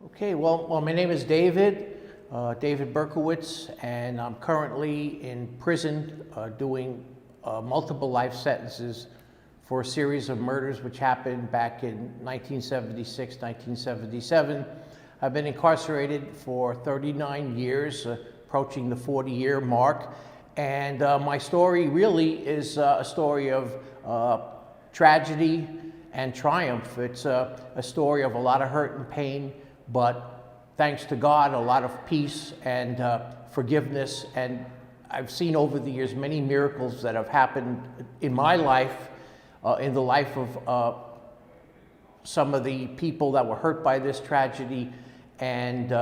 Okay, well, my name is David Berkowitz, and I'm currently in prison doing multiple life sentences for a series of murders which happened back in 1976, 1977. I've been incarcerated for 39 years, approaching the 40-year mark, and my story really is a story of tragedy and triumph. It's a story of a lot of hurt and pain, but thanks to God, a lot of peace and forgiveness. And I've seen over the years many miracles that have happened in my life, in the life of some of the people that were hurt by this tragedy. And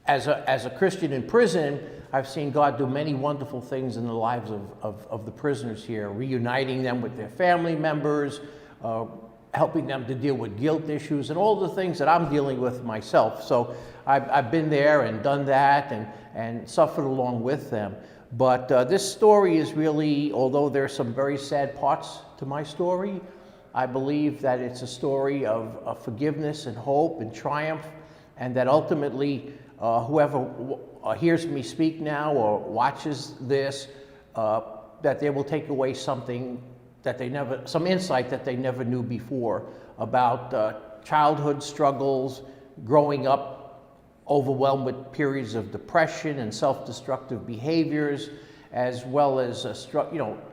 as a Christian in prison, I've seen God do many wonderful things in the lives of the prisoners here, reuniting them with their family members, helping them to deal with guilt issues and all the things that I'm dealing with myself. So I've been there and done that and suffered along with them. But this story is really, although there's some very sad parts to my story, I believe that it's a story of forgiveness and hope and triumph, and that ultimately whoever hears me speak now or watches this, that they will take away something that some insight that they never knew before about childhood struggles, growing up overwhelmed with periods of depression and self-destructive behaviors, as well as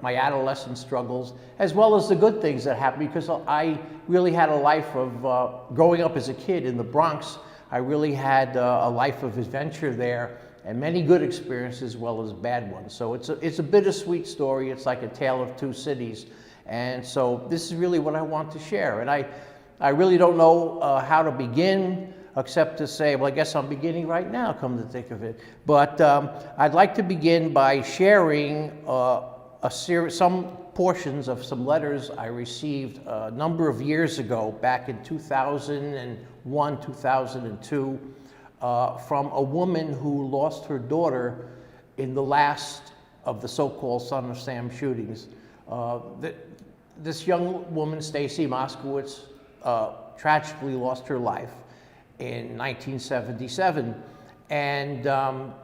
my adolescent struggles, as well as the good things that happened, because I really had a life of growing up as a kid in the Bronx. I really had a life of adventure there, and many good experiences as well as bad ones. So it's a bittersweet story. It's like a tale of two cities. And so this is really what I want to share. And I really don't know how to begin, except to say, well, I guess I'm beginning right now, come to think of it. But I'd like to begin by sharing some portions of some letters I received a number of years ago, back in 2001, 2002, from a woman who lost her daughter in the last of the so-called Son of Sam shootings. This young woman, Stacy Moskowitz, tragically lost her life in 1977. And of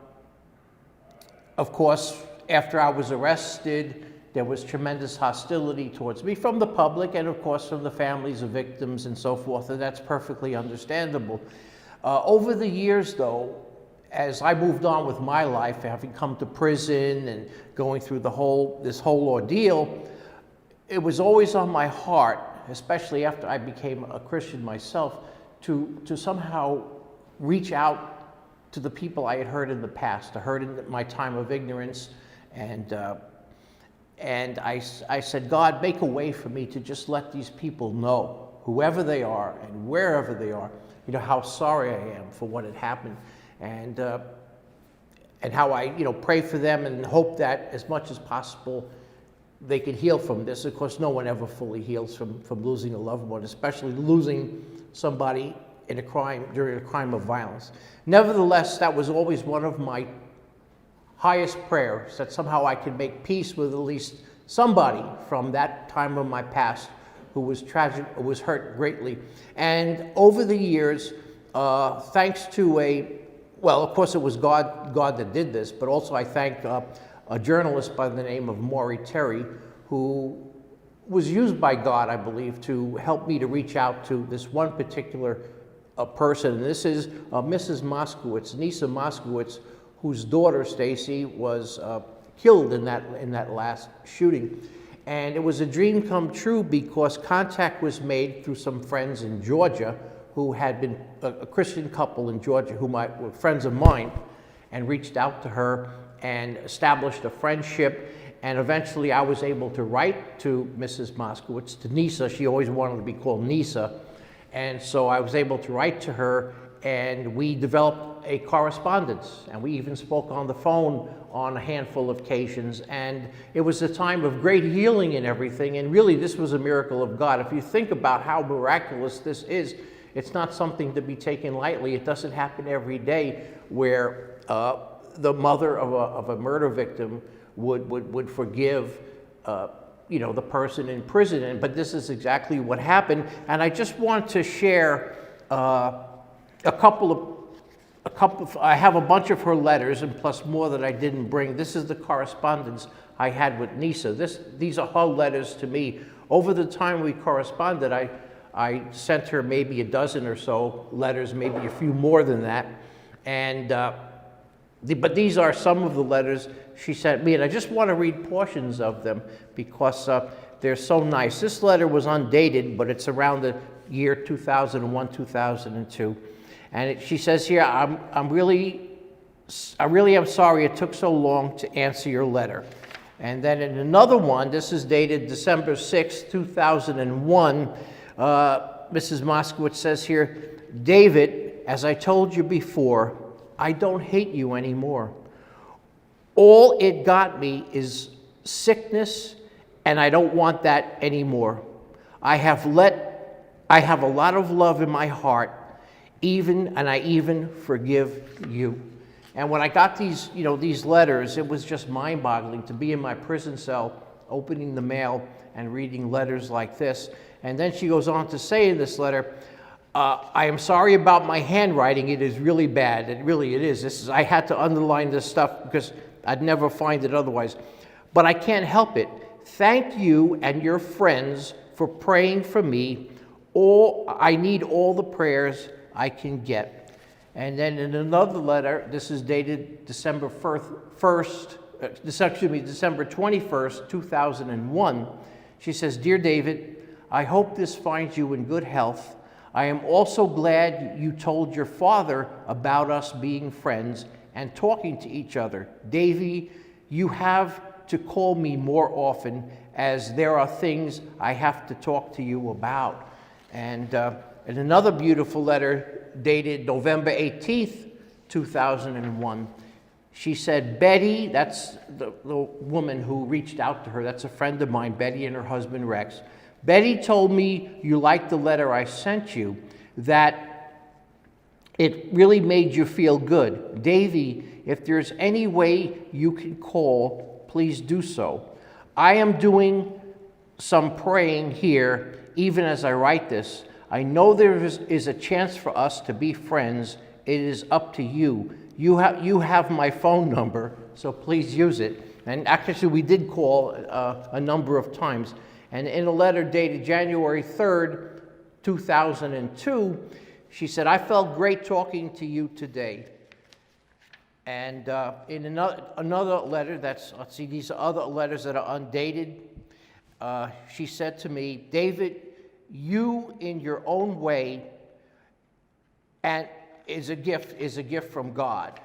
course, after I was arrested, there was tremendous hostility towards me from the public and of course from the families of victims and so forth, and that's perfectly understandable. Over the years though, as I moved on with my life, having come to prison and going through this whole ordeal, it was always on my heart, especially after I became a Christian myself, to somehow reach out to the people I had hurt in the past, I hurt in my time of ignorance, and I said, God, make a way for me to just let these people know, whoever they are and wherever they are, how sorry I am for what had happened, and how I, pray for them and hope that as much as possible they can heal from this. Of course, no one ever fully heals from losing a loved one, especially losing somebody in during a crime of violence. Nevertheless, that was always one of my highest prayers, that somehow I could make peace with at least somebody from that time of my past who was was hurt greatly. And over the years, thanks to well, of course it was God that did this, but also I thank a journalist by the name of Maury Terry, who was used by God, I believe, to help me to reach out to this one particular person. And this is Mrs. Moskowitz, Neysa Moskowitz, whose daughter, Stacy, was killed in that last shooting. And it was a dream come true because contact was made through some friends in Georgia who had been a Christian couple in Georgia who were friends of mine, and reached out to her and established a friendship. And eventually I was able to write to Mrs. Moskowitz, to Neysa. She always wanted to be called Neysa. And so I was able to write to her, and we developed a correspondence, and we even spoke on the phone on a handful of occasions. And it was a time of great healing and everything, and really this was a miracle of God. If you think about how miraculous this is, it's not something to be taken lightly. It doesn't happen every day where the mother of a murder victim would forgive the person in prison. But this is exactly what happened. And I just want to share I have a bunch of her letters and plus more that I didn't bring. This is the correspondence I had with Neysa. These are her letters to me. Over the time we corresponded, I sent her maybe a dozen or so letters, maybe a few more than that. And, but these are some of the letters she sent me, and I just want to read portions of them because they're so nice. This letter was undated, but it's around the year 2001, 2002. And she says here, I really am sorry it took so long to answer your letter. And then in another one, this is dated December 6, 2001, Mrs. Moskowitz says here, David, as I told you before, I don't hate you anymore. All it got me is sickness, and I don't want that anymore. I have a lot of love in my heart, and I even forgive you. And when I got these, these letters, it was just mind-boggling to be in my prison cell, opening the mail and reading letters like this. And then she goes on to say in this letter, I am sorry about my handwriting. It is really bad. It is. I had to underline this stuff because I'd never find it otherwise. But I can't help it. Thank you and your friends for praying for me. I need all the prayers I can get. And then in another letter, this is dated December 21st, 2001, she says, Dear David, I hope this finds you in good health. I am also glad you told your father about us being friends and talking to each other. Davy, you have to call me more often as there are things I have to talk to you about. And in another beautiful letter dated November 18th, 2001, she said, Betty, that's the woman who reached out to her, that's a friend of mine, Betty and her husband Rex. Betty told me you liked the letter I sent you, that it really made you feel good. Davy, if there's any way you can call, please do so. I am doing some praying here, even as I write this. I know there is a chance for us to be friends. It is up to you. You have my phone number, so please use it. And actually, we did call a number of times. And in a letter dated January 3rd, 2002, she said, I felt great talking to you today. And in another letter, let's see, these are other letters that are undated. She said to me, David, you in your own way and is a gift from God.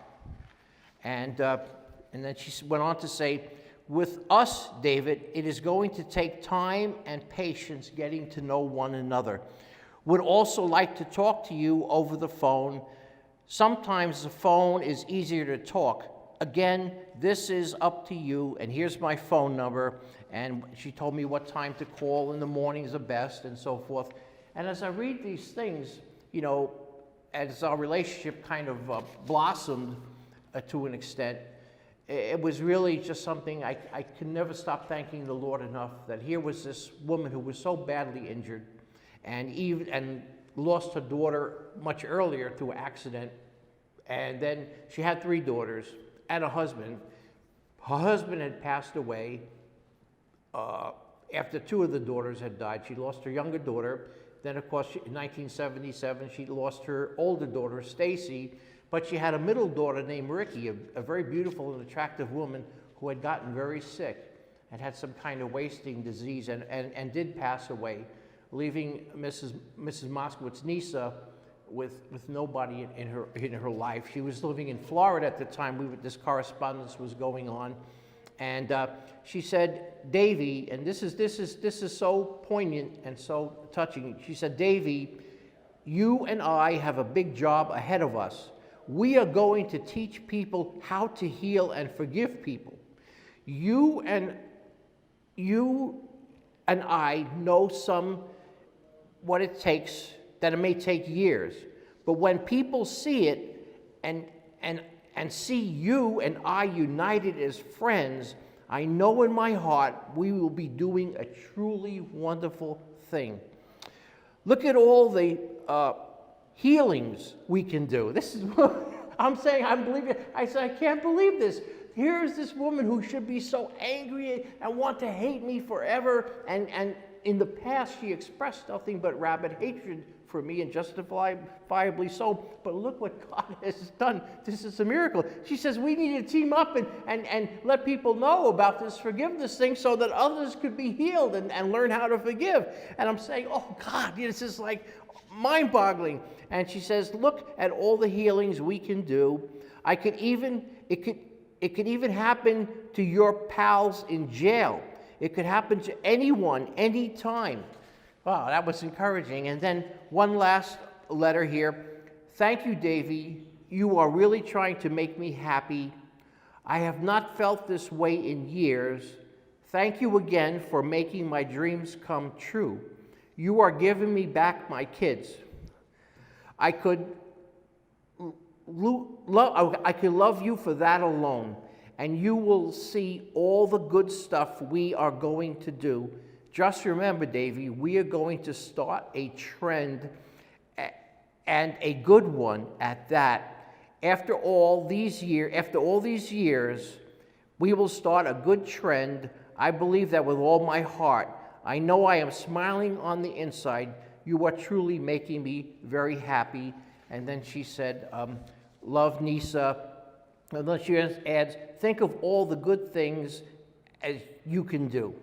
And then she went on to say, with us, David, it is going to take time and patience getting to know one another. Would also like to talk to you over the phone. Sometimes the phone is easier to talk. Again, this is up to you, and here's my phone number. And she told me what time to call in the mornings are best and so forth. And as I read these things, as our relationship kind of blossomed to an extent, it was really just something I can never stop thanking the Lord enough that here was this woman who was so badly injured and lost her daughter much earlier through an accident. And then she had 3 daughters and a husband. Her husband had passed away after 2 of the daughters had died. She lost her younger daughter. Then, of course, in 1977, she lost her older daughter, Stacy. But she had a middle daughter named Ricky, a very beautiful and attractive woman who had gotten very sick and had some kind of wasting disease and did pass away, leaving Mrs. Moskowitz, Neysa, with nobody in her life. She was living in Florida at the time this correspondence was going on. And she said, Davy, and this is so poignant and so touching. She said, Davy, you and I have a big job ahead of us. We are going to teach people how to heal and forgive people. You and I know what it takes, that it may take years. But when people see it and see you and I united as friends, I know in my heart we will be doing a truly wonderful thing. Look at all the healings we can do. This is what I'm saying. I believe it. I said, I can't believe this. Here's this woman who should be so angry and want to hate me forever. And in the past, she expressed nothing but rabid hatred for me, and justifiably so. But look what God has done. This is a miracle. She says we need to team up and let people know about this forgiveness thing so that others could be healed and learn how to forgive. And I'm saying, oh God, this is like mind-boggling. And she says, look at all the healings we can do. It could even happen to your pals in jail. It could happen to anyone, anytime. Wow, that was encouraging. And then one last letter here. Thank you, Davy. You are really trying to make me happy. I have not felt this way in years. Thank you again for making my dreams come true. You are giving me back my kids. I could love you for that alone, and you will see all the good stuff we are going to do. Just remember, Davy, we are going to start a trend, and a good one at that. After all these years, we will start a good trend. I believe that with all my heart. I know I am smiling on the inside. You are truly making me very happy. And then she said, love, Neysa. And then she adds, think of all the good things as you can do.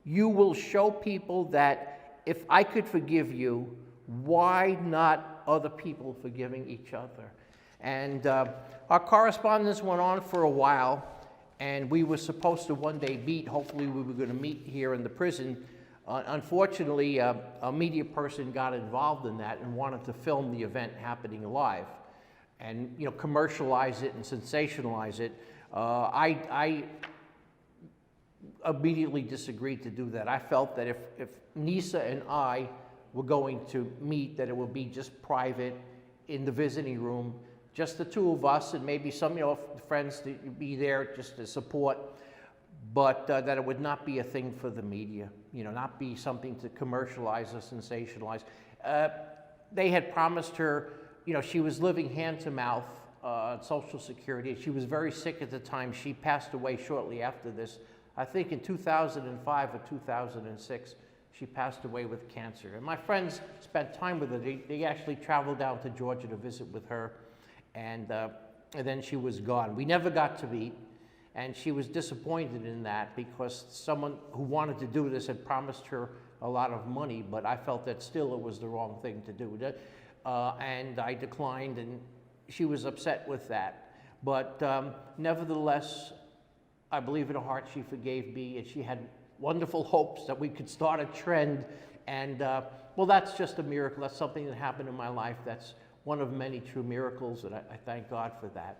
You will show people that if I could forgive you, why not other people forgiving each other? And our correspondence went on for a while, and we were supposed to one day meet. Hopefully we were going to meet here in the prison. Unfortunately, a media person got involved in that and wanted to film the event happening live and commercialize it and sensationalize it. I immediately disagreed to do that. I felt that if Neysa and I were going to meet, that it would be just private in the visiting room, just the two of us, and maybe some friends to be there just to support, but that it would not be a thing for the media, not be something to commercialize or sensationalize. They had promised her, she was living hand to mouth on Social Security. She was very sick at the time. She passed away shortly after this. I think in 2005 or 2006, she passed away with cancer. And my friends spent time with her. They actually traveled down to Georgia to visit with her, and then she was gone. We never got to meet, and she was disappointed in that because someone who wanted to do this had promised her a lot of money, but I felt that still it was the wrong thing to do. And I declined, and she was upset with that. But nevertheless, I believe in her heart she forgave me, and she had wonderful hopes that we could start a trend. And well, that's just a miracle. That's something that happened in my life. That's one of many true miracles, and I thank God for that.